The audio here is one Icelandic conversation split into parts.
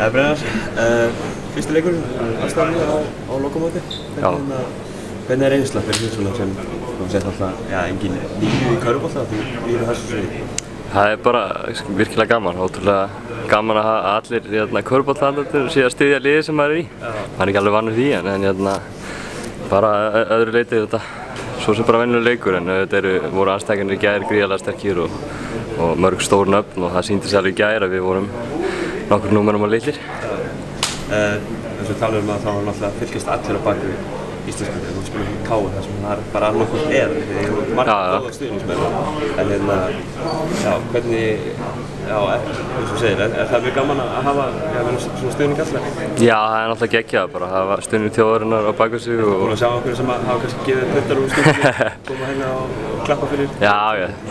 Brynjar, fyrsti leikurinn aðstæðanlega á lokamóti. Hvernig reynsla fyrir því svona sem þú sett alltaf engin nýju í körfubolta þú líður þessu sviði? Það bara virkilega gaman, ótrúlega gaman að allir körfuboltaandarnir séu að styðja liðið sem maður í. Það ekki alveg vanur því en bara öðru leyti þetta svo sem bara venjulegur leikur en þetta voru andstæðingarnir í gær gríðarlega sterkir og mörg stór nöfn og það sýndi sig alveg í gær að við vorum nokkur númerum og litlir. Eins og talum að þá náttúrulega fylgist allir á bak við Íslandsmeistarann, þú spilur ekki káir þar sem það bara annarkvort þegar þú margir góða stuðningsmenn. En hvernig, eins og segir, það mjög gaman að hafa svona stuðning alltaf? Já, það náttúrulega geggjað bara að hafa stuðning þjóðarinnar á bak við sig og... Þú búin að sjá okkur sem hafa kannski gefið puttar úr stuðningu, koma hérna og klappa fyrir? Já,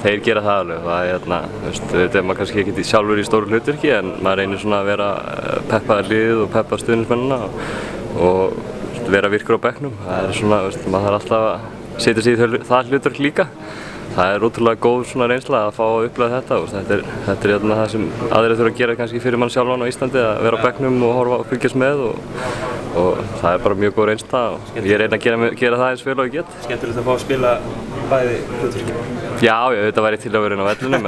þeir gera það alveg. Það er maður kannski ekki sjálfur í stóru hlutverki en maður reynir svona að vera peppa liðið og peppa stuðningsmennina og vera virkur á bekknum. Það svona, maður þarf alltaf að setja sig í það hlutverk líka. Það ótrúlega góð svona reynsla að fá að upplifa þetta. Þetta það sem aðrir þurfa að gera kannski fyrir mann sjálfan á Íslandi, að vera á bekknum og horfa og fylgjast með og það bara mjög góð reynsla og ég reyna að gera það eins vel og ég get. Skemmtilegt að fá að spila bæði hlutverki? Já, þetta væri til að vera inn á vellinum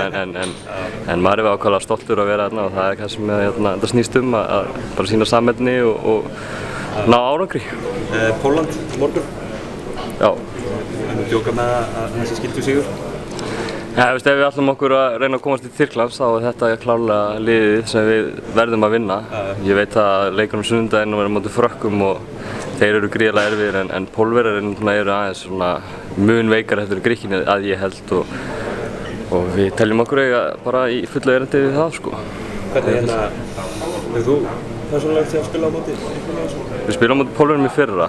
en maður ákaflega stoltur að vera þarna og það það sem þetta snýst að bara sýna samheldni og ná árangri. Pólland, morgun? Já. Þú djóka með að þessi skildu sigur? Ef við ætlum okkur að reyna að komast til Tyrklands þá þetta klárlega liðið sem við verðum að vinna. Ég veit að leikurinn sunnudaginn verður móti Frökkum og þeir eru gríðarlega erfiðir en Pólverjar eru aðeins mun veikari heldur en Grikkirnir að ég held og við teljum okkur bara í fullu erindi við það sko. Hvernig hefur þú persónulega til að spila á móti? Við spilum á móti Pólverjum í fyrra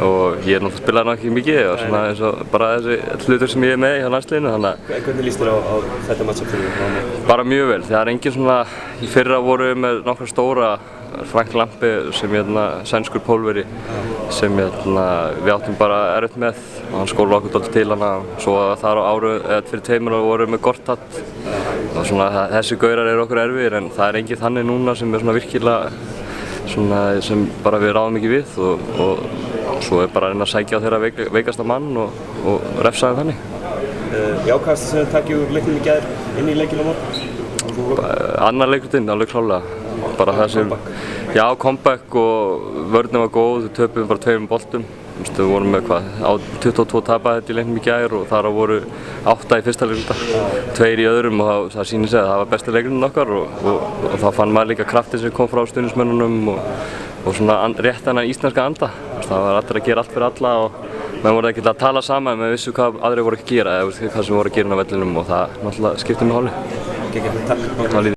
og ég náttúrulega spilaði ekki mikið og eins og bara þessi hlutur sem ég með í landsliðinu Hvernig líst þér á þetta matchup fyrir því? Bara mjög vel, það engin svona í fyrra voru við með nokkra stóra Frank Lampe sem sænskur Pólveri sem við áttum bara erfitt með og hann skólaði okkur dálítið til hana svo þar á áru eða fyrir 2 árum vorum við með Gortat og þessi gaurar eru okkur erfiðir en það engin þannig núna sem virkilega sem bara við ráðum ekki við og svo bara að reyna að sækja á þeirra veikasta mann og refsa þeim þannig. Jákvæðast sem þið takkið úr leiknum í gær inn í leikinn á morgun? Annar leikurinn, alveg klálega. Bara comeback og vörðin var góð, við töpum bara 2 boltum. Við vorum með 22 tapaði í leiknum í gær og þar voru 8 í fyrsta leikluta, 2 í öðrum og það sýnir sig að það var besti leikurinn okkar og þá fann maður líka kraftin sem kom frá stuðningsmönnunum og svona rétt þennan íslenska anda. Það var allir að gera allt fyrir alla og menn voru ekki að tala saman, menn vissu hvað aðrir voru ekki að gera eða hvað sem voru að gera á vellinum og það náttúrulega skipti með máli.